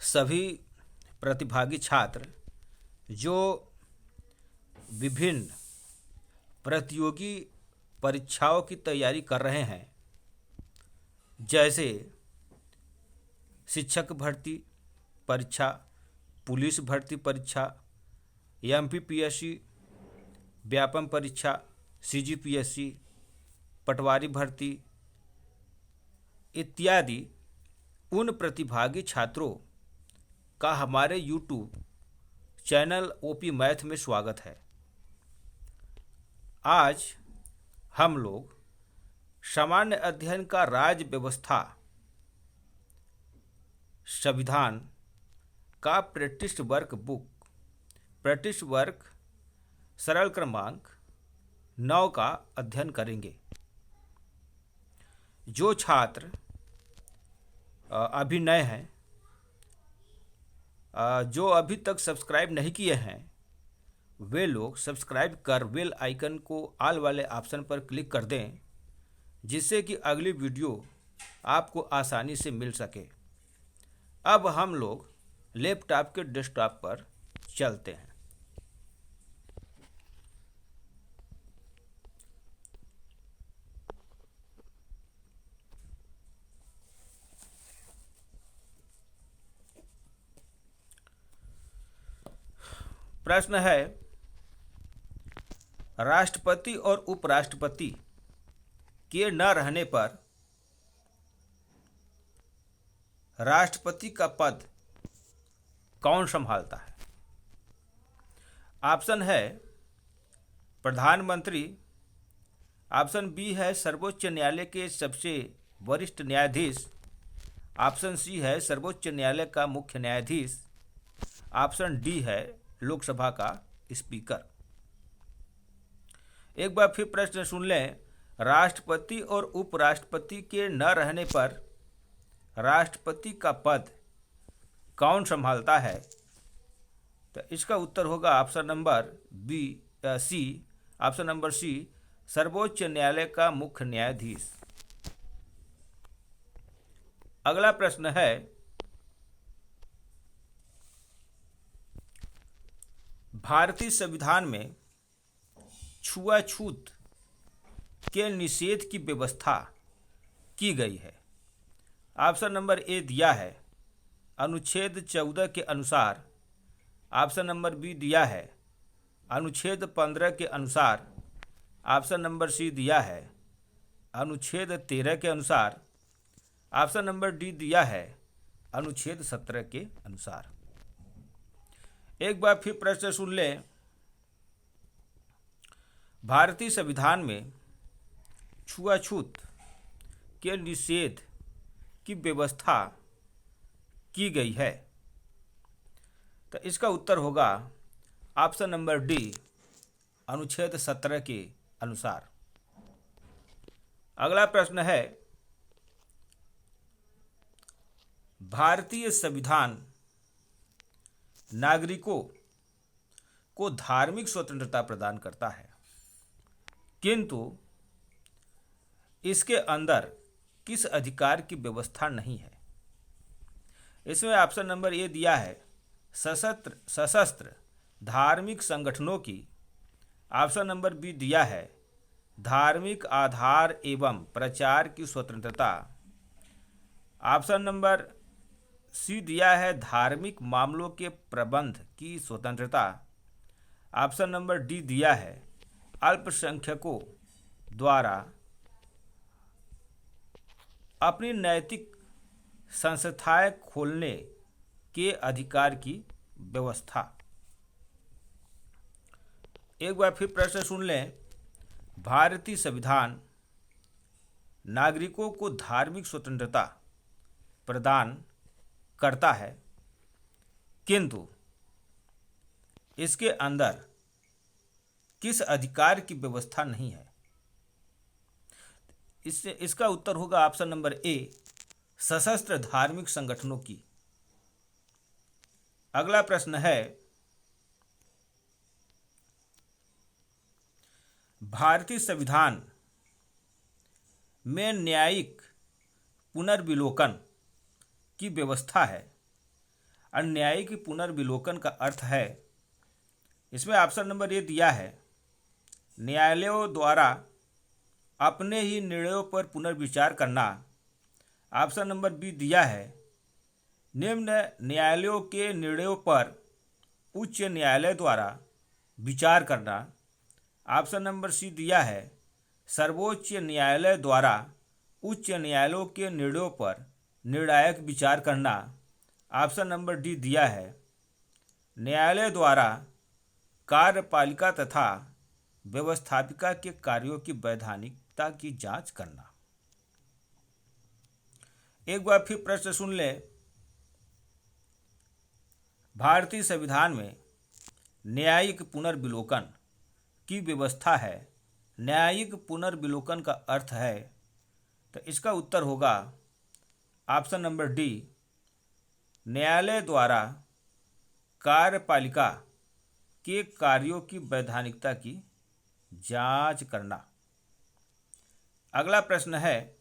सभी प्रतिभागी छात्र जो विभिन्न प्रतियोगी परीक्षाओं की तैयारी कर रहे हैं, जैसे शिक्षक भर्ती परीक्षा, पुलिस भर्ती परीक्षा, एमपीपीएससी, व्यापम परीक्षा, सीजीपीएससी, पटवारी भर्ती इत्यादि, उन प्रतिभागी छात्रों का हमारे YouTube चैनल ओपी मैथ में स्वागत है। आज हम लोग सामान्य अध्ययन का राज्य व्यवस्था संविधान का practice work book, practice work सरल क्रमांक 9 का अध्ययन करेंगे। जो छात्र अभी नए हैं, जो अभी तक सब्सक्राइब नहीं किए हैं, वे लोग सब्सक्राइब कर बेल आइकन को ऑल वाले ऑप्शन पर क्लिक कर दें, जिससे कि अगली वीडियो आपको आसानी से मिल सके। अब हम लोग लैपटॉप के डेस्कटॉप पर चलते हैं। प्रश्न है, राष्ट्रपति और उपराष्ट्रपति के न रहने पर राष्ट्रपति का पद कौन संभालता है? ऑप्शन है प्रधानमंत्री, ऑप्शन बी है सर्वोच्च न्यायालय के सबसे वरिष्ठ न्यायाधीश, ऑप्शन सी है सर्वोच्च न्यायालय का मुख्य न्यायाधीश, ऑप्शन डी है लोकसभा का स्पीकर। एक बार फिर प्रश्न सुन लें, राष्ट्रपति और उपराष्ट्रपति के न रहने पर राष्ट्रपति का पद कौन संभालता है? तो इसका उत्तर होगा option number C, option number C, सर्वोच्च न्यायालय का मुख्य न्यायाधीश। अगला प्रश्न है, भारतीय संविधान में छुआछूत के निषेध की व्यवस्था की गई है। ऑप्शन नंबर ए दिया है अनुच्छेद 14 के अनुसार, ऑप्शन नंबर बी दिया है अनुच्छेद 15 के अनुसार, ऑप्शन नंबर सी दिया है अनुच्छेद 13 के अनुसार, ऑप्शन नंबर डी दिया है अनुच्छेद 17 के अनुसार। एक बार फिर प्रश्न सुन लें, भारतीय संविधान में छुआछूत के निषेध की व्यवस्था की गई है। तो इसका उत्तर होगा ऑप्शन नंबर डी, अनुच्छेद 17 के अनुसार। अगला प्रश्न है, भारतीय संविधान नागरिकों को धार्मिक स्वतंत्रता प्रदान करता है, किंतु इसके अंदर किस अधिकार की व्यवस्था नहीं है? इसमें ऑप्शन नंबर ए दिया है सशस्त्र धार्मिक संगठनों की, ऑप्शन नंबर बी दिया है धार्मिक आधार एवं प्रचार की स्वतंत्रता, ऑप्शन नंबर सी दिया है धार्मिक मामलों के प्रबंध की स्वतंत्रता, ऑप्शन नंबर डी दिया है अल्पसंख्यकों द्वारा अपनी नैतिक संस्थाएं खोलने के अधिकार की व्यवस्था। एक बार फिर प्रश्न सुन लें, भारतीय संविधान नागरिकों को धार्मिक स्वतंत्रता प्रदान करता है, किंतु इसके अंदर किस अधिकार की व्यवस्था नहीं है? इसका उत्तर होगा ऑप्शन नंबर ए, सशस्त्र धार्मिक संगठनों की। अगला प्रश्न है, भारतीय संविधान में न्यायिक पुनर्विलोकन की व्यवस्था है। अन्यायिक पुनर्विलोकन का अर्थ है, इसमें ऑप्शन नंबर ए दिया है न्यायालयों द्वारा अपने ही निर्णयों पर पुनर्विचार करना। ऑप्शन नंबर बी दिया है निम्न न्यायालयों के निर्णयों पर उच्च न्यायालय द्वारा विचार करना। ऑप्शन नंबर सी दिया है सर्वोच्च न्यायालय द्वारा उच्च न्यायालयों के निर्णयों पर निर्णायक विचार करना। ऑप्शन नंबर डी दिया है न्यायालय द्वारा कार्यपालिका तथा व्यवस्थापिका के कार्यों की वैधानिकता की जांच करना। एक बार फिर प्रश्न सुन ले। भारतीय संविधान में न्यायिक पुनर्विलोकन की व्यवस्था है। न्यायिक पुनर्विलोकन का अर्थ है, तो इसका उत्तर होगा ऑप्शन नंबर डी न्यायालय द्वारा कार्यपालिका के कार्यों की वैधानिकता की जांच करना। अगला प्रश्न है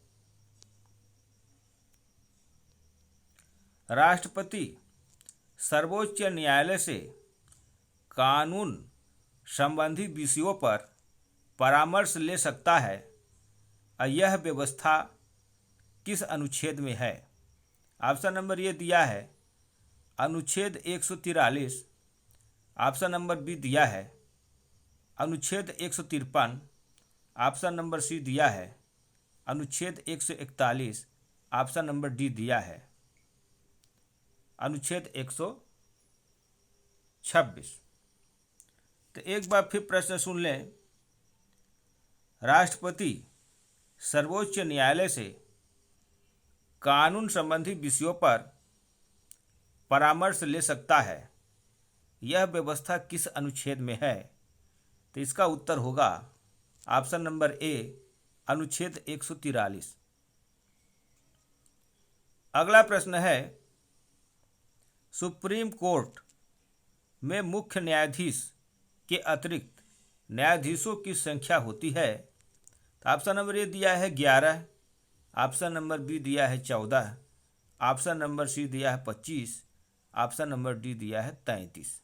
राष्ट्रपति सर्वोच्च न्यायालय से कानून संबंधी विषयों पर परामर्श ले सकता है, यह व्यवस्था किस अनुच्छेद में है? ऑप्शन नंबर ए दिया है अनुच्छेद 143। ऑप्शन नंबर बी दिया है अनुच्छेद 153। ऑप्शन नंबर सी दिया है अनुच्छेद 141। ऑप्शन नंबर डी दिया है अनुच्छेद 126। तो एक बार फिर प्रश्न सुन लें। राष्ट्रपति सर्वोच्च न्यायालय से कानून संबंधी विषयों पर परामर्श ले सकता है, यह व्यवस्था किस अनुच्छेद में है? तो इसका उत्तर होगा ऑप्शन नंबर ए अनुच्छेद 143। अगला प्रश्न है सुप्रीम कोर्ट में मुख्य न्यायाधीश के अतिरिक्त न्यायाधीशों की संख्या होती है। तो ऑप्शन नंबर ए दिया है 11। ऑप्शन नंबर बी दिया है 14। ऑप्शन नंबर सी दिया है 25। ऑप्शन नंबर डी दिया है 33।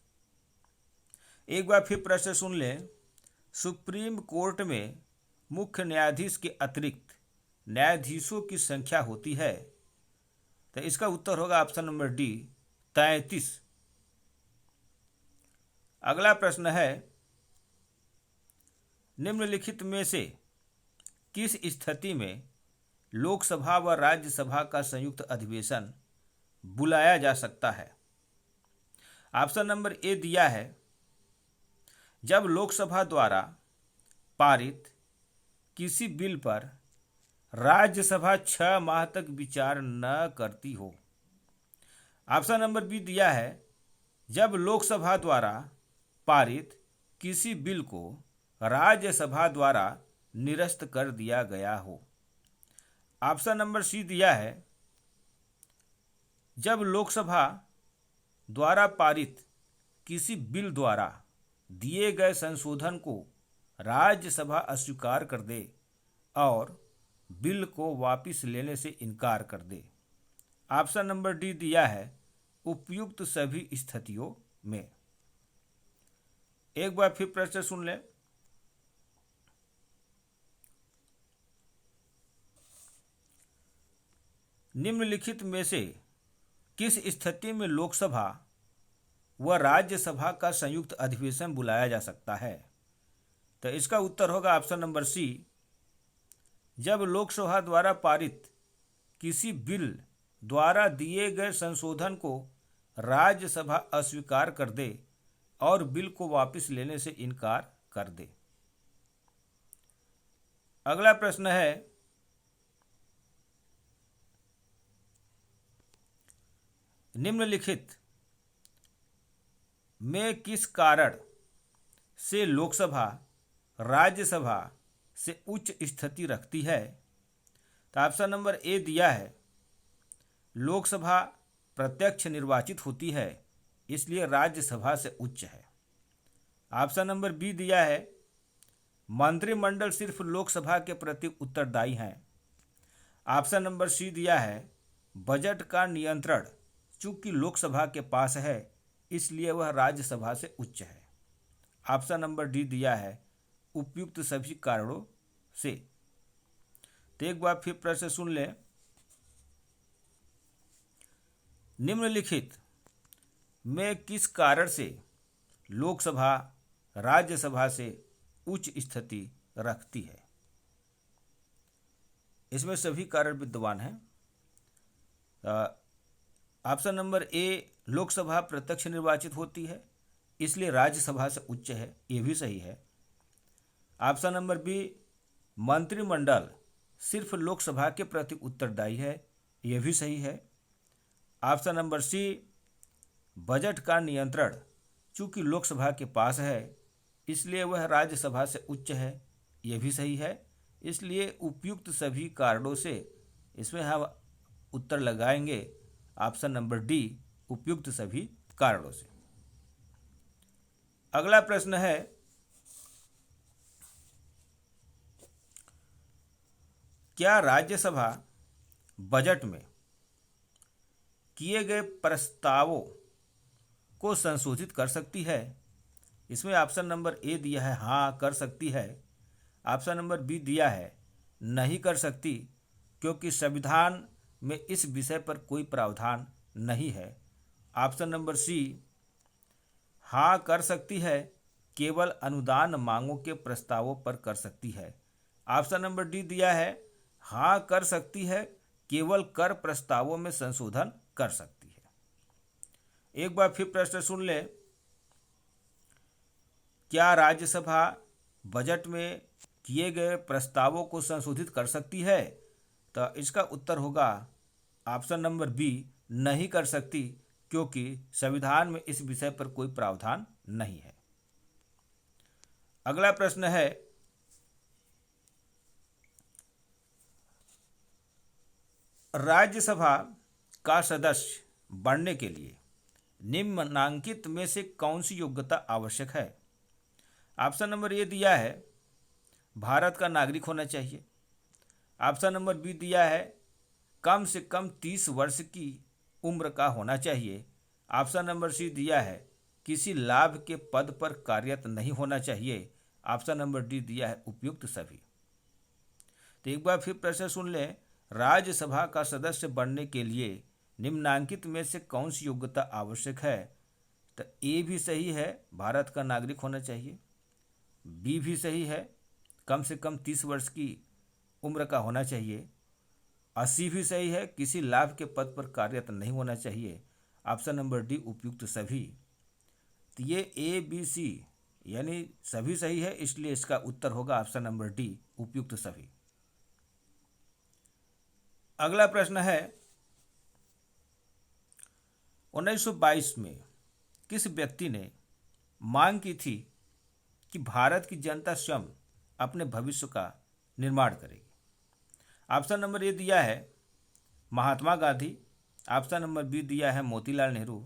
एक बार फिर प्रश्न सुन लें। सुप्रीम कोर्ट में मुख्य न्यायाधीश के अतिरिक्त न्यायाधीशों की संख्या होती है, तो इसका उत्तर होगा ऑप्शन नंबर डी 33। अगला प्रश्न है निम्नलिखित में से किस स्थिति में लोकसभा व राज्यसभा का संयुक्त अधिवेशन बुलाया जा सकता है? ऑप्शन नंबर ए दिया है जब लोकसभा द्वारा पारित किसी बिल पर राज्यसभा 6 माह तक विचार न करती हो। ऑप्शन नंबर बी दिया है जब लोकसभा द्वारा पारित किसी बिल को राज्यसभा द्वारा निरस्त कर दिया गया हो। ऑप्शन नंबर सी दिया है जब लोकसभा द्वारा पारित किसी बिल द्वारा दिए गए संशोधन को राज्यसभा अस्वीकार कर दे और बिल को वापस लेने से इनकार कर दे। ऑप्शन नंबर डी दिया है उपयुक्त सभी स्थितियों में। एक बार फिर प्रश्न सुन लें। निम्नलिखित में से किस स्थिति में लोकसभा व राज्यसभा का संयुक्त अधिवेशन बुलाया जा सकता है? तो इसका उत्तर होगा ऑप्शन नंबर सी जब लोकसभा द्वारा पारित किसी बिल द्वारा दिए गए संशोधन को राज्यसभा अस्वीकार कर दे और बिल को वापस लेने से इनकार कर दे। अगला प्रश्न है निम्नलिखित में किस कारण से लोकसभा राज्यसभा से उच्च स्थिति रखती है? तो ऑप्शन नंबर ए दिया है लोकसभा प्रत्यक्ष निर्वाचित होती है, इसलिए राज्यसभा से उच्च है। ऑप्शन नंबर बी दिया है मंत्रिमंडल सिर्फ लोकसभा के प्रति उत्तरदायी हैं। ऑप्शन नंबर सी दिया है बजट का नियंत्रण चूंकि लोकसभा के पास है इसलिए वह राज्यसभा से उच्च है। ऑप्शन नंबर डी दिया है उपयुक्त सभी कारणों से। तो एक बार फिर प्रश्न सुन लें। निम्नलिखित में किस कारण से लोकसभा राज्यसभा से उच्च स्थिति रखती है? इसमें सभी कारण विद्यमान हैं। ऑप्शन नंबर ए, लोकसभा प्रत्यक्ष निर्वाचित होती है इसलिए राज्यसभा से उच्च है, ये भी सही है। ऑप्शन नंबर बी, मंत्रिमंडल सिर्फ लोकसभा के प्रति उत्तरदायी है, यह भी सही है। ऑप्शन नंबर सी, बजट का नियंत्रण चूंकि लोकसभा के पास है इसलिए वह राज्यसभा से उच्च है, यह भी सही है। इसलिए उपयुक्त सभी कारणों से इसमें हम उत्तर लगाएंगे ऑप्शन नंबर डी, उपयुक्त सभी कारणों से। अगला प्रश्न है, क्या राज्यसभा बजट में किए गए प्रस्तावों को संशोधित कर सकती है? इसमें ऑप्शन नंबर ए दिया है हाँ कर सकती है। ऑप्शन नंबर बी दिया है नहीं कर सकती क्योंकि संविधान में इस विषय पर कोई प्रावधान नहीं है। ऑप्शन नंबर सी, हाँ कर सकती है, केवल अनुदान मांगों के प्रस्तावों पर कर सकती है। ऑप्शन नंबर डी दिया है हाँ कर सकती है, केवल कर प्रस्तावों में संशोधन कर सकती है। एक बार फिर प्रश्न सुन ले। क्या राज्यसभा बजट में किए गए प्रस्तावों को संशोधित कर सकती है? तो इसका उत्तर होगा ऑप्शन नंबर बी, नहीं कर सकती क्योंकि संविधान में इस विषय पर कोई प्रावधान नहीं है। अगला प्रश्न है, राज्यसभा का सदस्य बनने के लिए निम्नलिखित में से कौन सी योग्यता आवश्यक है? ऑप्शन नंबर ए दिया है भारत का नागरिक होना चाहिए। ऑप्शन नंबर बी दिया है कम से कम 30 वर्ष की उम्र का होना चाहिए। ऑप्शन नंबर सी दिया है किसी लाभ के पद पर कार्यरत नहीं होना चाहिए। ऑप्शन नंबर डी दिया है उपयुक्त सभी। तो एक बार फिर प्रश्न सुन लें, राज्यसभा का सदस्य बनने के लिए निम्नलिखित में से कौन सी योग्यता आवश्यक है? तो ए भी सही है, भारत का नागरिक होना चाहिए। बी भी सही है, कम से कम 30 वर्ष की उम्र का होना चाहिए। और सी भी सही है, किसी लाभ के पद पर कार्यरत नहीं होना चाहिए। ऑप्शन नंबर डी उपयुक्त सभी। तो ये ए बी सी यानी सभी सही है, इसलिए इसका उत्तर होगा ऑप्शन नंबर डी, उपयुक्त सभी। अगला प्रश्न है, 1922 में किस व्यक्ति ने मांग की थी कि भारत की जनता स्वयं अपने भविष्य का निर्माण करेगी? ऑप्शन नंबर ए दिया है Mahatma Gandhi. Option number B दिया है Motilal Nehru.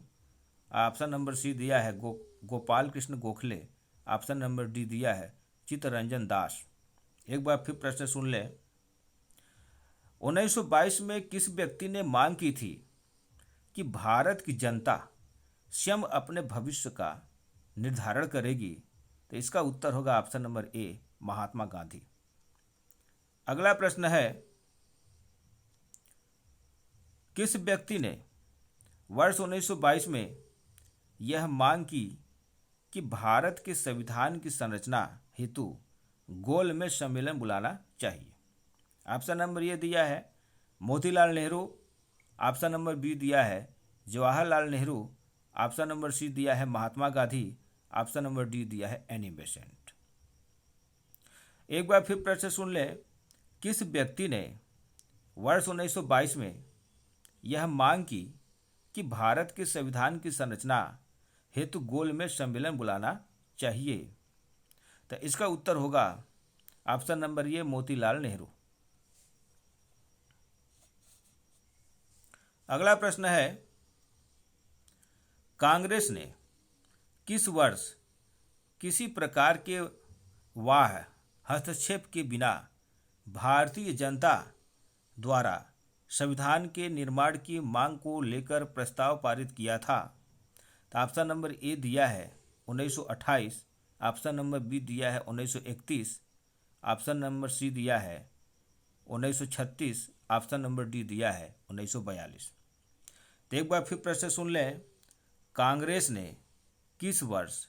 Option number C दिया है Gopal Krishna Gokhale. Option number D दिया है चित्तरंजन दास। एक बार फिर प्रश्न सुन लें, 1922 में किस व्यक्ति ने मांग की थी कि भारत की जनता स्वयं अपने भविष्य का निर्धारण करेगी? तो इसका उत्तर होगा option number A, Mahatma Gandhi. अगला प्रश्न है, किस व्यक्ति ने वर्ष 1922 में यह मांग की कि भारत के संविधान की संरचना हेतु गोलमेज सम्मेलन बुलाना चाहिए? ऑप्शन नंबर ए दिया है Motilal Nehru. Option number B दिया है Jawaharlal Nehru. Option number C दिया है Mahatma Gandhi. Option number D दिया है एनी बेसेंट। एक बार फिर प्रश्न सुन लें, किस व्यक्ति ने वर्ष 1922 में यह मांग की कि भारत के संविधान की संरचना हेतु गोलमेज सम्मेलन बुलाना चाहिए? तो इसका उत्तर होगा option number A, Motilal Nehru. अगला प्रश्न है, कांग्रेस ने किस वर्ष किसी प्रकार के हस्तक्षेप के बिना भारतीय जनता द्वारा संविधान के निर्माण की मांग को लेकर प्रस्ताव पारित किया था? तो ऑप्शन नंबर ए दिया है 1928, ऑप्शन नंबर बी दिया है 1931, ऑप्शन नंबर सी दिया है 1936, ऑप्शन नंबर डी दिया है 1942। तो एक बार फिर प्रश्न सुन लें। कांग्रेस ने किस वर्ष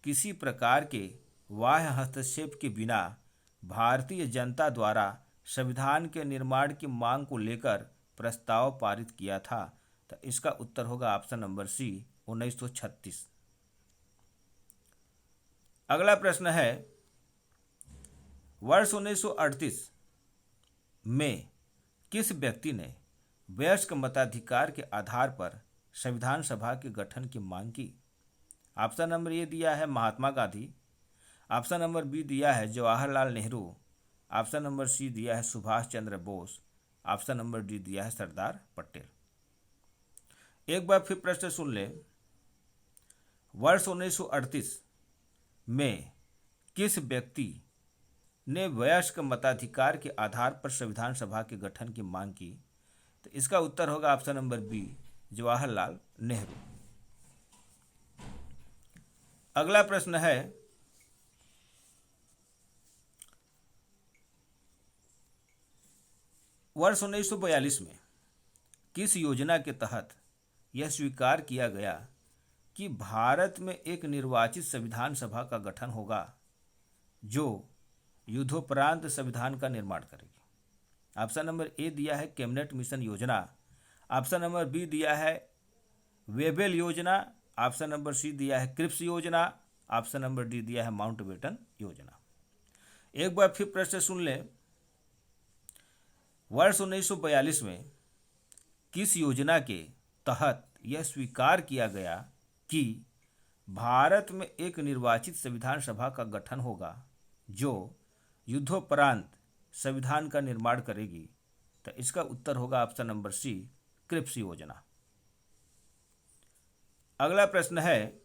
किसी प्रकार के बाह्य हस्तक्षेप के बिना भारतीय जनता द्वारा संविधान के निर्माण की मांग को लेकर प्रस्ताव पारित किया था? तो इसका उत्तर होगा ऑप्शन नंबर सी 1936। अगला प्रश्न है, वर्ष 1938 में किस व्यक्ति ने वयस्क मताधिकार के आधार पर संविधान सभा के गठन की मांग की? ऑप्शन नंबर ए दिया है Mahatma Gandhi, option number B दिया है Jawaharlal Nehru, option number C दिया है Subhash Chandra Bose, option number D दिया है सरदार पटेल। एक बार फिर प्रश्न सुन लें। वर्ष 1938 में किस व्यक्ति ने वयस्क मताधिकार के आधार पर संविधान सभा के गठन की मांग की? तो इसका उत्तर होगा option number B Jawaharlal Nehru. अगला प्रश्न है, वर्ष 1942 में किस योजना के तहत यह स्वीकार किया गया कि भारत में एक निर्वाचित संविधान सभा का गठन होगा जो युद्धोपरांत संविधान का निर्माण करेगी? ऑप्शन नंबर ए दिया है कैबिनेट मिशन योजना, ऑप्शन नंबर बी दिया है वेबेल योजना, ऑप्शन नंबर सी दिया है क्रिप्स योजना, ऑप्शन नंबर डी दिया है माउंटबेटन योजना। एक बार फिर प्रश्न सुन लें। वर्ष 1942 में किस योजना के तहत यह स्वीकार किया गया कि भारत में एक निर्वाचित संविधान सभा का गठन होगा जो युद्धोपरांत संविधान का निर्माण करेगी? तो इसका उत्तर होगा ऑप्शन नंबर सी क्रिप्स योजना। अगला प्रश्न है,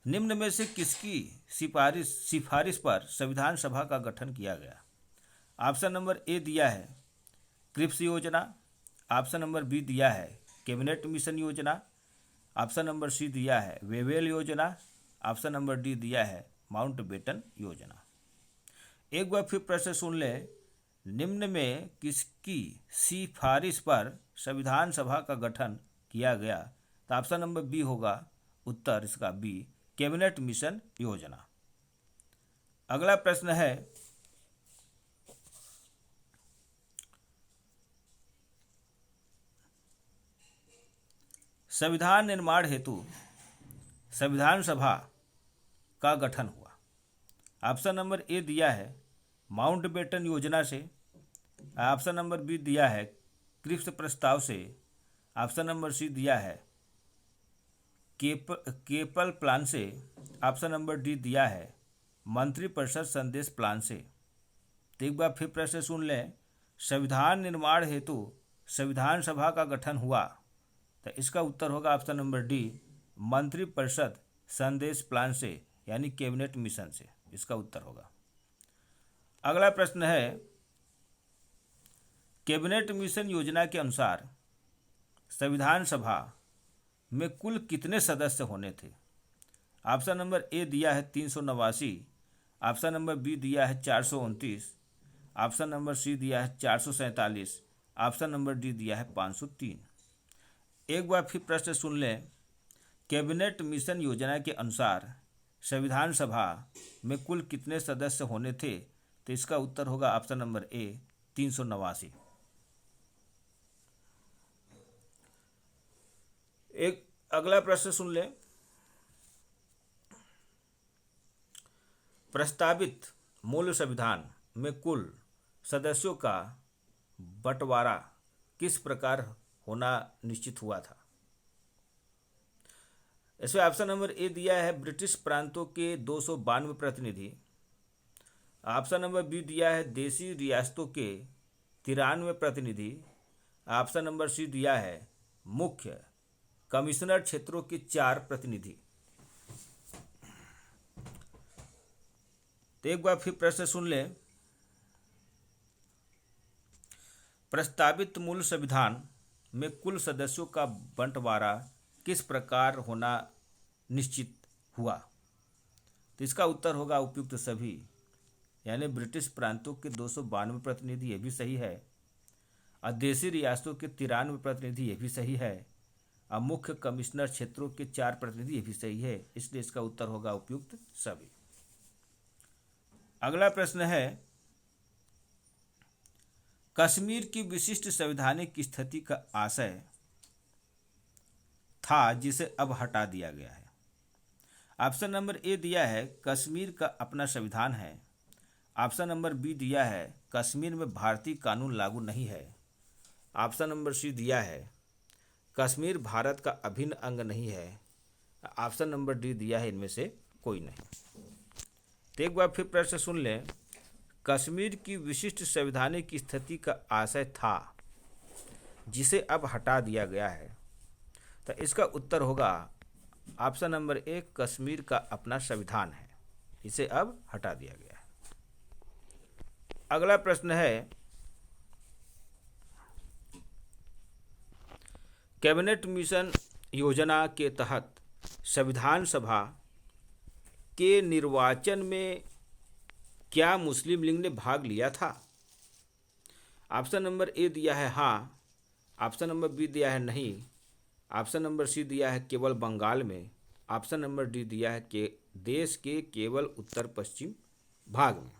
निम्न में से किसकी सिफारिश पर संविधान सभा का गठन किया गया? ऑप्शन नंबर ए दिया है क्रिप्स योजना, ऑप्शन नंबर बी दिया है कैबिनेट मिशन योजना, ऑप्शन नंबर सी दिया है वेबेल योजना, ऑप्शन नंबर डी दिया है माउंटबेटन योजना। एक बार फिर प्रश्न सुन लें। निम्न में किसकी सिफारिश पर संविधान सभा का गठन किया गया? तो ऑप्शन नंबर बी होगा उत्तर इसका बी कैबिनेट मिशन योजना। अगला प्रश्न है, संविधान निर्माण हेतु संविधान सभा का गठन हुआ? ऑप्शन नंबर ए दिया है माउंटबेटन योजना से, ऑप्शन नंबर बी दिया है क्रिप्स प्रस्ताव से, ऑप्शन नंबर सी दिया है केपल प्लान से, ऑप्शन नंबर डी दिया है मंत्रिपरिषद संदेश प्लान से। तो एक बार फिर प्रश्न सुन लें। संविधान निर्माण हेतु संविधान सभा का गठन हुआ? तो इसका उत्तर होगा ऑप्शन नंबर डी मंत्रिपरिषद संदेश प्लान से, यानी कैबिनेट मिशन से इसका उत्तर होगा। अगला प्रश्न है, कैबिनेट मिशन योजना के अनुसार संविधान सभा में कुल कितने सदस्य होने थे? ऑप्शन नंबर ए दिया है 389, ऑप्शन नंबर बी दिया है 429, ऑप्शन नंबर सी दिया है 447, ऑप्शन नंबर डी दिया है 503। एक बार फिर प्रश्न सुन लें। कैबिनेट मिशन योजना के अनुसार संविधान सभा में कुल कितने सदस्य होने थे? तो इसका उत्तर होगा ऑप्शन नंबर ए 389। एक अगला प्रश्न सुन लें। प्रस्तावित मूल संविधान में कुल सदस्यों का बंटवारा किस प्रकार होना निश्चित हुआ था? इसमें ऑप्शन नंबर ए दिया है ब्रिटिश प्रांतों के 292 प्रतिनिधि, ऑप्शन नंबर बी दिया है देशी रियासतों के 93 प्रतिनिधि, ऑप्शन नंबर सी दिया है मुख्य कमिश्नर क्षेत्रों के 4 प्रतिनिधि। तो एक बार फिर प्रश्न सुन लें। प्रस्तावित मूल संविधान में कुल सदस्यों का बंटवारा किस प्रकार होना निश्चित हुआ? तो इसका उत्तर होगा उपयुक्त सभी, यानी ब्रिटिश प्रांतों के 292 प्रतिनिधि, ये भी सही है। अदेशी रियासतों के 93 प्रतिनिधि, ये भी सही है। अब मुख्य कमिश्नर क्षेत्रों के 4 प्रतिनिधि, ये भी सही है। इसलिए इसका उत्तर होगा उपयुक्त सभी। अगला प्रश्न है, कश्मीर की विशिष्ट संवैधानिक स्थिति का आशय था जिसे अब हटा दिया गया है। ऑप्शन नंबर ए दिया है कश्मीर का अपना संविधान है। ऑप्शन नंबर बी दिया है कश्मीर में भारतीय कानून लागू नहीं है। ऑप्शन नंबर सी दिया है कश्मीर भारत का अभिन्न अंग नहीं है। ऑप्शन नंबर डी दिया है इनमें से कोई नहीं। तो एक बार फिर प्रश्न सुन लें, कश्मीर की विशिष्ट संवैधानिक स्थिति का आशय था जिसे अब हटा दिया गया है। तो इसका उत्तर होगा ऑप्शन नंबर ए, कश्मीर का अपना संविधान है, इसे अब हटा दिया गया है। अगला प्रश्न है, कैबिनेट मिशन योजना के तहत संविधान सभा के निर्वाचन में क्या मुस्लिम लीग ने भाग लिया था? ऑप्शन नंबर ए दिया है हाँ। ऑप्शन नंबर बी दिया है नहीं। ऑप्शन नंबर सी दिया है केवल बंगाल में। ऑप्शन नंबर डी दिया है कि देश के केवल उत्तर पश्चिम भाग में।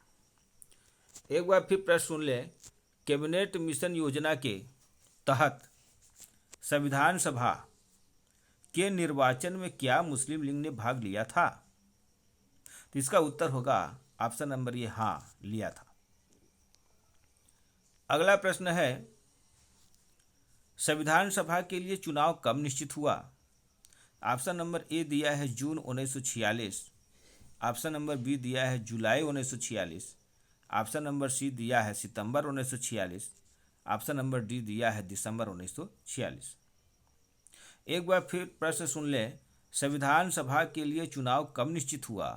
एक बार फिर प्रश्न सुन लें, कैबिनेट मिशन योजना के तहत संविधान सभा के निर्वाचन में क्या मुस्लिम लीग ने भाग लिया था? तो इसका उत्तर होगा ऑप्शन नंबर ये हाँ, लिया था। अगला प्रश्न है, संविधान सभा के लिए चुनाव कब निश्चित हुआ? ऑप्शन नंबर ए दिया है जून 1946। ऑप्शन नंबर बी दिया है जुलाई 1946। ऑप्शन नंबर सी दिया है सितंबर 1946। ऑप्शन नंबर डी दिया है दिसंबर 1946। एक बार फिर प्रश्न सुन लें, संविधान सभा के लिए चुनाव कब निश्चित हुआ?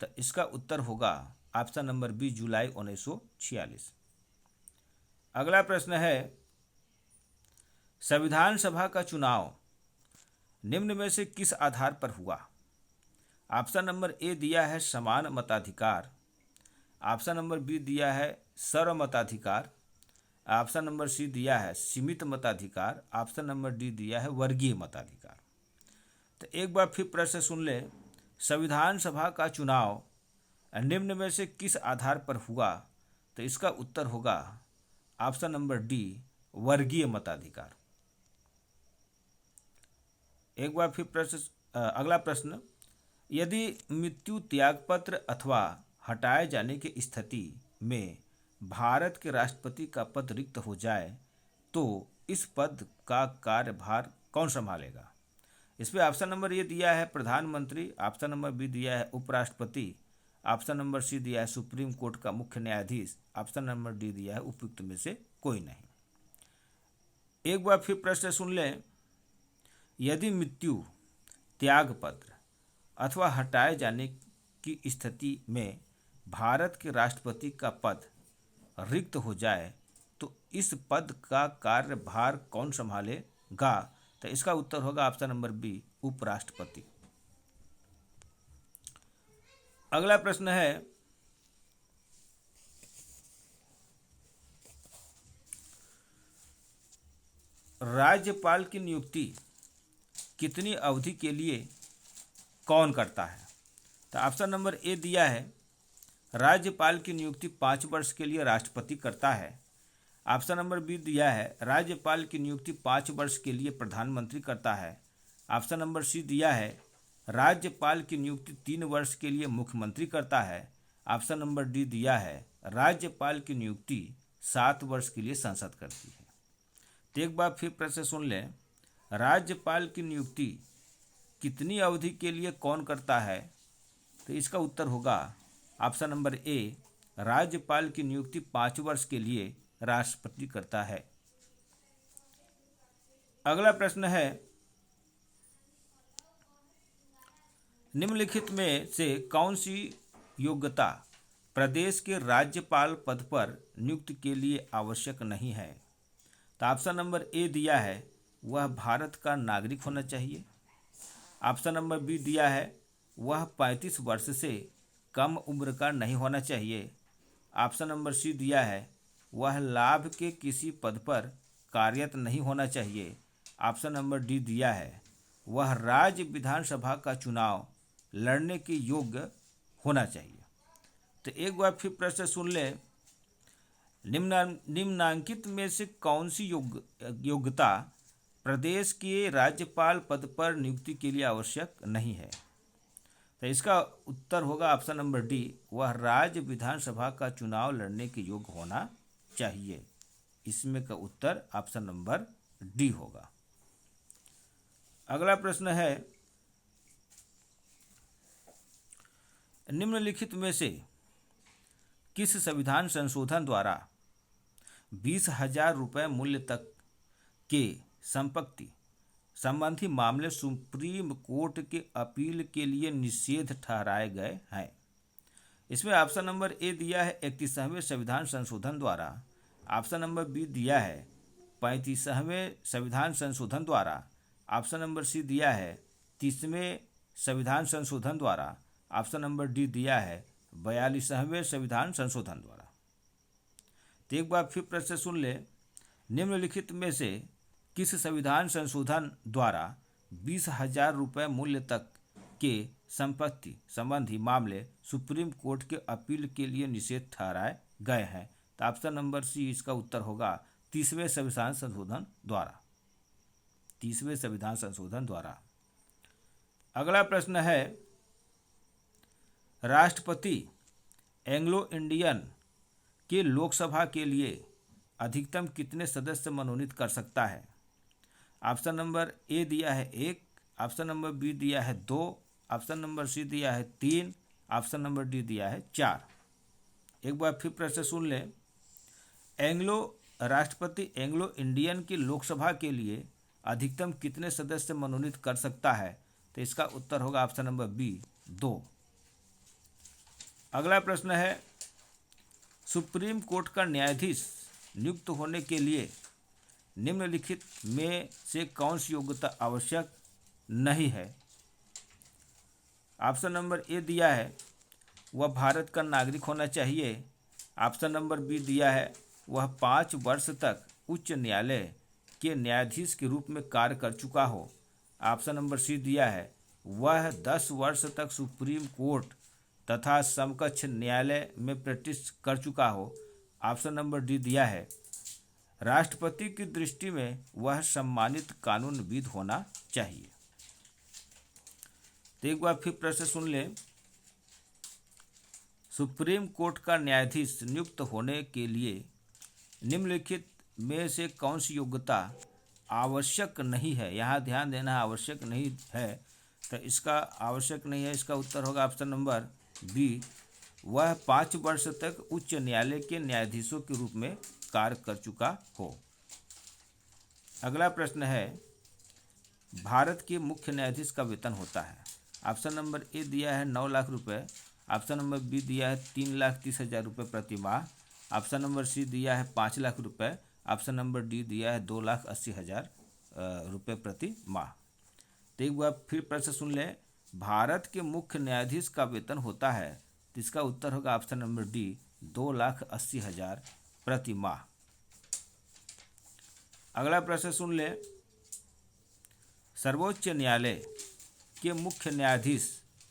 तो इसका उत्तर होगा ऑप्शन नंबर बी, जुलाई 1946। अगला प्रश्न है, संविधान सभा का चुनाव निम्न में से किस आधार पर हुआ? ऑप्शन नंबर ए दिया है समान मताधिकार। ऑप्शन नंबर बी दिया है सर्वमताधिकार। ऑप्शन नंबर सी दिया है सीमित मताधिकार। ऑप्शन नंबर डी दिया है वर्गीय मताधिकार। तो एक बार फिर प्रश्न सुन लें, संविधान सभा का चुनाव निम्न में से किस आधार पर हुआ? तो इसका उत्तर होगा ऑप्शन नंबर डी, वर्गीय मताधिकार। एक बार फिर अगला प्रश्न, यदि मृत्यु, त्यागपत्र अथवा हटाए जाने की स्थिति में भारत के राष्ट्रपति का पद रिक्त हो जाए तो इस पद का कार्यभार कौन संभालेगा? इसमें ऑप्शन नंबर ए दिया है प्रधानमंत्री। ऑप्शन नंबर बी दिया है उपराष्ट्रपति। ऑप्शन नंबर सी दिया है सुप्रीम कोर्ट का मुख्य न्यायाधीश। ऑप्शन नंबर डी दिया है उपयुक्त में से कोई नहीं। एक बार फिर प्रश्न सुन लें, यदि मृत्यु, त्यागपत्र अथवा हटाए जाने की स्थिति में भारत के राष्ट्रपति का पद रिक्त हो जाए तो इस पद का कार्यभार कौन संभालेगा? तो इसका उत्तर होगा ऑप्शन नंबर बी, उपराष्ट्रपति। अगला प्रश्न है, राज्यपाल की नियुक्ति कितनी अवधि के लिए कौन करता है? तो ऑप्शन नंबर ए दिया है राज्यपाल की नियुक्ति 5 वर्ष के लिए राष्ट्रपति करता है। ऑप्शन नंबर बी दिया है राज्यपाल की नियुक्ति 5 वर्ष के लिए प्रधानमंत्री करता है। ऑप्शन नंबर सी दिया है राज्यपाल की नियुक्ति 3 वर्ष के लिए मुख्यमंत्री करता है। ऑप्शन नंबर डी दिया है राज्यपाल की नियुक्ति 7 वर्ष के लिए संसद करती है। तो एक बार फिर प्रश्न सुन लें, राज्यपाल की नियुक्ति कितनी अवधि के लिए कौन करता है? तो इसका उत्तर होगा ऑप्शन नंबर ए, राज्यपाल की नियुक्ति 5 वर्ष के लिए राष्ट्रपति करता है। अगला प्रश्न है, निम्नलिखित में से कौन सी योग्यता प्रदेश के राज्यपाल पद पर नियुक्ति के लिए आवश्यक नहीं है? तो ऑप्शन नंबर ए दिया है वह भारत का नागरिक होना चाहिए। ऑप्शन नंबर बी दिया है वह 35 वर्ष से कम उम्र का नहीं होना चाहिए। ऑप्शन नंबर सी दिया है वह लाभ के किसी पद पर कार्यरत नहीं होना चाहिए। ऑप्शन नंबर डी दिया है वह राज्य विधानसभा का चुनाव लड़ने के योग्य होना चाहिए। तो एक बार फिर प्रश्न सुन ले, निम्नांकित में से कौन सी योग्यता प्रदेश के राज्यपाल पद पर नियुक्ति के लिए आवश्यक नहीं है? तो इसका उत्तर होगा ऑप्शन नंबर डी, वह राज्य विधानसभा का चुनाव लड़ने के योग्य होना चाहिए। इसमें का उत्तर ऑप्शन नंबर डी होगा। अगला प्रश्न है, निम्नलिखित में से किस संविधान संशोधन द्वारा 20,000 रुपये मूल्य तक के संपत्ति संबंधी मामले सुप्रीम कोर्ट के अपील के लिए निषेध ठहराए गए हैं? इसमें ऑप्शन नंबर ए दिया है 31वें संविधान संशोधन द्वारा। ऑप्शन नंबर बी दिया है 35वें संविधान संशोधन द्वारा। ऑप्शन नंबर सी दिया है 30वें संविधान संशोधन द्वारा। ऑप्शन नंबर डी दिया है 42वें संविधान संशोधन द्वारा। तो एक बार फिर प्रश्न सुन ले, निम्नलिखित में से किस संविधान संशोधन द्वारा 20,000 रुपये मूल्य तक के संपत्ति संबंधी मामले सुप्रीम कोर्ट के अपील के लिए निषेध ठहराए गए हैं? तो ऑप्शन नंबर सी इसका उत्तर होगा 30वें संविधान संशोधन द्वारा। 30वें संविधान संशोधन द्वारा। अगला प्रश्न है, राष्ट्रपति एंग्लो इंडियन के लोकसभा के लिए अधिकतम कितने सदस्य मनोनीत कर सकता है? ऑप्शन नंबर ए दिया है 1, ऑप्शन नंबर बी दिया है 2, ऑप्शन नंबर सी दिया है 3, ऑप्शन नंबर डी दिया है 4। एक बार फिर प्रश्न सुन ले, राष्ट्रपति एंग्लो इंडियन की लोकसभा के लिए अधिकतम कितने सदस्य मनोनीत कर सकता है? तो इसका उत्तर होगा ऑप्शन नंबर बी 2। अगला प्रश्न है, सुप्रीम कोर्ट का न्यायाधीश नियुक्त होने के लिए निम्नलिखित में से कौन सी योग्यता आवश्यक नहीं है? ऑप्शन नंबर ए दिया है वह भारत का नागरिक होना चाहिए। ऑप्शन नंबर बी दिया है वह 5 वर्ष तक उच्च न्यायालय के न्यायाधीश के रूप में कार्य कर चुका हो। ऑप्शन नंबर सी दिया है वह 10 वर्ष तक सुप्रीम कोर्ट तथा समकक्ष न्यायालय में प्रैक्टिस कर चुका हो। ऑप्शन नंबर डी दिया है राष्ट्रपति की दृष्टि में वह सम्मानित कानूनविद होना चाहिए। तो एक बार फिर प्रश्न सुन ले, सुप्रीम कोर्ट का न्यायाधीश नियुक्त होने के लिए निम्नलिखित में से कौन सी योग्यता आवश्यक नहीं है? यहाँ ध्यान देना, आवश्यक नहीं है। तो इसका आवश्यक नहीं है, इसका उत्तर होगा ऑप्शन नंबर बी, वह 5 वर्ष तक उच्च न्यायालय के न्यायाधीशों के रूप में कार्य कर चुका हो। अगला प्रश्न है, भारत के मुख्य न्यायाधीश का वेतन होता है? ऑप्शन नंबर ए दिया है 9 लाख रुपए, ऑप्शन नंबर बी दिया है 3,30,000 रुपये प्रति माह, ऑप्शन नंबर सी दिया है 5 लाख रुपए, ऑप्शन नंबर डी दिया है 2,80,000 रुपये प्रति माह। तो एक बार फिर प्रश्न सुन ले, भारत के मुख्य न्यायाधीश का वेतन होता है? तो इसका उत्तर होगा ऑप्शन नंबर डी 2,80,000 प्रति माह। अगला प्रश्न सुन ले, सर्वोच्च न्यायालय के मुख्य न्यायाधीश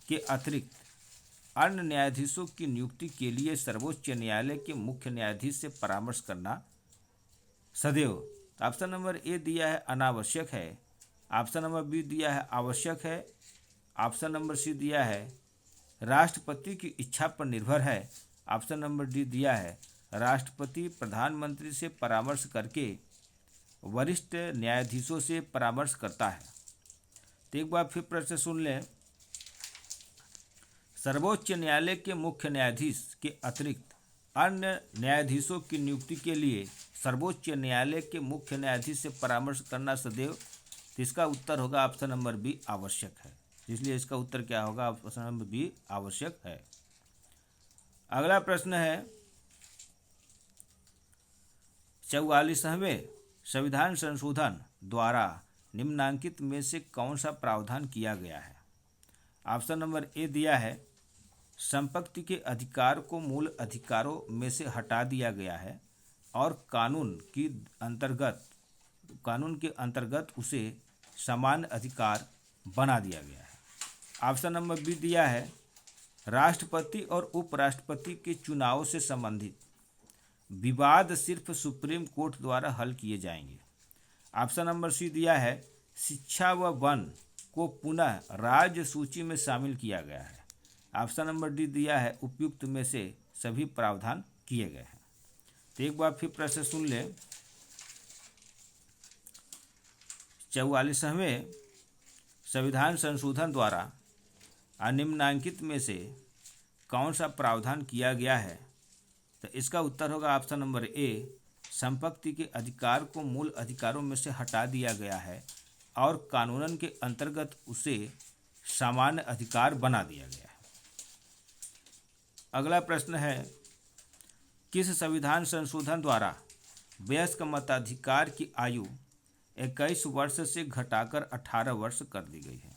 के अतिरिक्त अन्य न्यायाधीशों की नियुक्ति के लिए सर्वोच्च न्यायालय के मुख्य न्यायाधीश से परामर्श करना सदैव। ऑप्शन नंबर ए दिया है अनावश्यक है, ऑप्शन नंबर बी दिया है आवश्यक है, ऑप्शन नंबर सी दिया है राष्ट्रपति की इच्छा पर निर्भर है, ऑप्शन नंबर डी दिया है राष्ट्रपति प्रधानमंत्री से परामर्श करके वरिष्ठ न्यायाधीशों से परामर्श करता है। तो एक बार फिर प्रश्न सुन लें, सर्वोच्च न्यायालय के मुख्य न्यायाधीश के अतिरिक्त अन्य न्यायाधीशों की नियुक्ति के लिए सर्वोच्च न्यायालय के मुख्य न्यायाधीश से परामर्श करना सदैव। तो इसका उत्तर होगा ऑप्शन नंबर बी आवश्यक है, इसलिए इसका उत्तर क्या होगा? ऑप्शन नंबर बी आवश्यक है। अगला प्रश्न है, 44वें संविधान संशोधन द्वारा निम्नांकित में से कौन सा प्रावधान किया गया है? ऑप्शन नंबर ए दिया है संपत्ति के अधिकार को मूल अधिकारों में से हटा दिया गया है और कानून के अंतर्गत उसे समान अधिकार बना दिया गया है। ऑप्शन नंबर बी दिया है राष्ट्रपति और उपराष्ट्रपति के चुनाव से संबंधित विवाद सिर्फ सुप्रीम कोर्ट द्वारा हल किए जाएंगे। ऑप्शन नंबर सी दिया है शिक्षा व वन को पुनः राज्य सूची में शामिल किया गया है। ऑप्शन नंबर डी दिया है उपयुक्त में से सभी प्रावधान किए गए हैं। तो एक बार फिर प्रश्न सुन ले। 44वें संविधान संशोधन द्वारा निम्नांकित में से कौन सा प्रावधान किया गया है? तो इसका उत्तर होगा ऑप्शन नंबर ए संपत्ति के अधिकार को मूल अधिकारों में से हटा दिया गया है और कानून के अंतर्गत उसे सामान्य अधिकार बना दिया गया है। अगला प्रश्न है किस संविधान संशोधन द्वारा वयस्क मताधिकार की आयु 21 वर्ष से घटाकर 18 वर्ष कर दी गई है?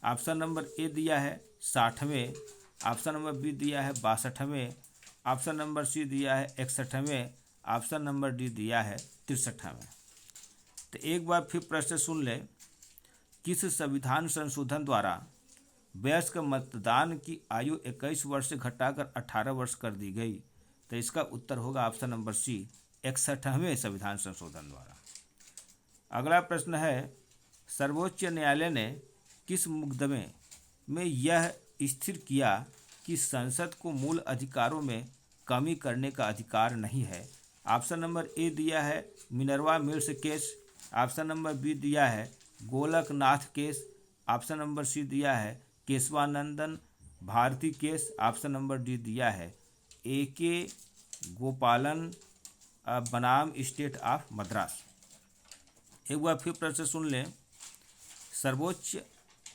ऑप्शन नंबर ए दिया है 60वें, ऑप्शन नंबर बी दिया है 62वें, ऑप्शन नंबर सी दिया है 61वें, ऑप्शन नंबर डी दिया है 63वें। तो एक बार फिर प्रश्न सुन ले किस संविधान संशोधन द्वारा वयस्क मतदान की आयु 21 वर्ष से घटाकर 18 वर्ष कर दी गई? तो इसका उत्तर होगा ऑप्शन नंबर सी 61वें संविधान संशोधन द्वारा। अगला प्रश्न है सर्वोच्च न्यायालय ने किस मुकदमे में यह स्थिर किया कि संसद को मूल अधिकारों में कमी करने का अधिकार नहीं है? ऑप्शन नंबर ए दिया है Minerva Mills case, option number B दिया है Golaknath case, option number C दिया है Kesavananda Bharati case, option number D दिया है ए.के. गोपालन बनाम स्टेट ऑफ मद्रास। एक बार फिर प्रश्न सुन लें। सर्वोच्च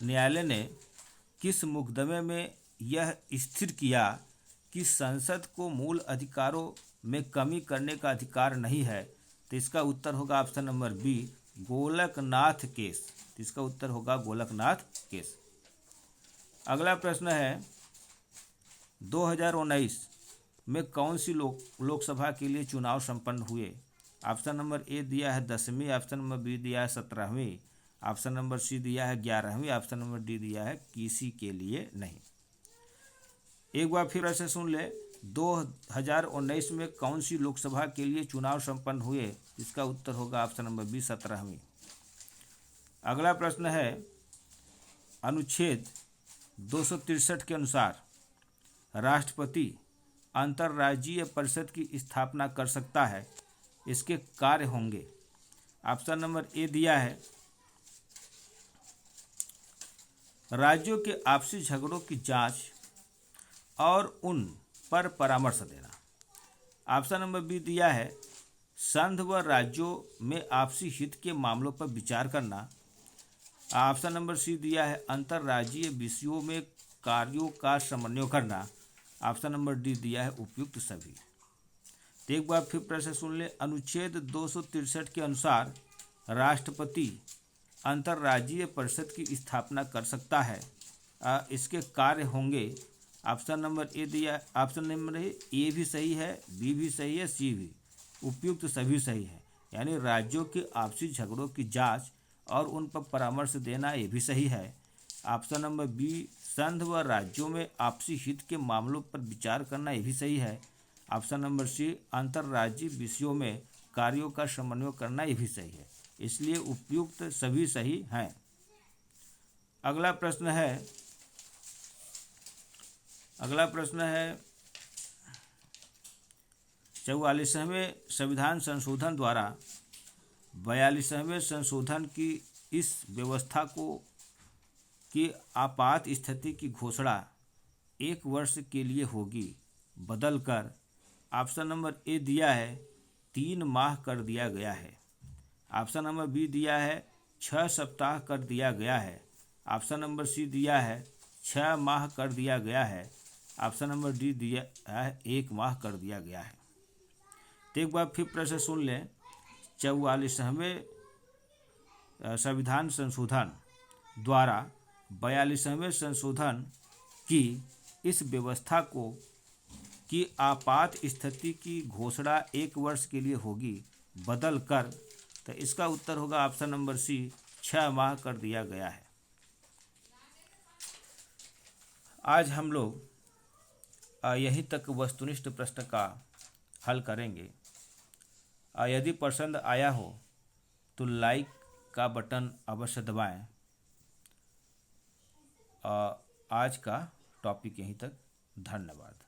न्यायालय ने किस मुकदमे में यह स्थिर किया कि संसद को मूल अधिकारों में कमी करने का अधिकार नहीं है? तो इसका उत्तर होगा option number B Golaknath case. तो इसका उत्तर होगा गोलकनाथ केस। अगला प्रश्न है 2019 में कौन सी लोकसभा के लिए चुनाव संपन्न हुए? ऑप्शन नंबर ए दिया है 10वीं, ऑप्शन नंबर बी दिया है 17वीं, ऑप्शन नंबर सी दिया है 11वीं, ऑप्शन नंबर डी दिया है किसी के लिए नहीं। एक बार फिर ऐसे सुन ले 2019 में कौन सी लोकसभा के लिए चुनाव संपन्न हुए? इसका उत्तर होगा ऑप्शन नंबर बी 17वीं। अगला प्रश्न है अनुच्छेद 263 के अनुसार राष्ट्रपति अंतर्राज्यीय परिषद की स्थापना कर सकता है, इसके कार्य होंगे। ऑप्शन नंबर ए दिया है राज्यों के आपसी झगड़ों की जांच और उन पर परामर्श देना। ऑप्शन नंबर बी दिया है संघ व राज्यों में आपसी हित के मामलों पर विचार करना। ऑप्शन नंबर सी दिया है अंतर्राज्यीय विषयों में कार्यों का समन्वय करना। ऑप्शन नंबर डी दिया है उपयुक्त सभी। तो एक बार फिर प्रश्न सुन ले। अनुच्छेद 263 के अनुसार राष्ट्रपति अंतर्राज्यीय परिषद की स्थापना कर सकता है, इसके कार्य होंगे। ऑप्शन नंबर ए दिया, ऑप्शन नंबर ए भी सही है, बी भी सही है, सी भी, उपयुक्त सभी सही है। यानी राज्यों के आपसी झगड़ों की जांच और उन पर परामर्श देना ये भी सही है। ऑप्शन नंबर बी संघ व राज्यों में आपसी हित के मामलों पर विचार करना ये भी सही है। ऑप्शन नंबर सी अंतर्राज्यीय विषयों में कार्यों का समन्वय करना ये भी सही है। इसलिए उपयुक्त सभी सही हैं। अगला प्रश्न है 44वें संविधान संशोधन द्वारा 42वें संशोधन की इस व्यवस्था की आपात स्थिति की घोषणा 1 वर्ष के लिए होगी, बदलकर ऑप्शन नंबर ए दिया है 3 माह कर दिया गया है। ऑप्शन नंबर बी दिया है 6 सप्ताह कर दिया गया है। ऑप्शन नंबर सी दिया है 6 माह कर दिया गया है। ऑप्शन नंबर डी दिया है 1 माह कर दिया गया है। तो एक बार फिर प्रश्न सुन लें। 44वें संविधान संशोधन द्वारा 42वें संशोधन की इस व्यवस्था को कि आपात स्थिति की घोषणा 1 वर्ष के लिए होगी बदल कर, तो इसका उत्तर होगा ऑप्शन नंबर सी, 6 माह कर दिया गया है। आज हम लोग यहीं तक वस्तुनिष्ठ प्रश्न का हल करेंगे। यदि पसंद आया हो तो लाइक का बटन अवश्य दबाएं। आज का टॉपिक यहीं तक। धन्यवाद।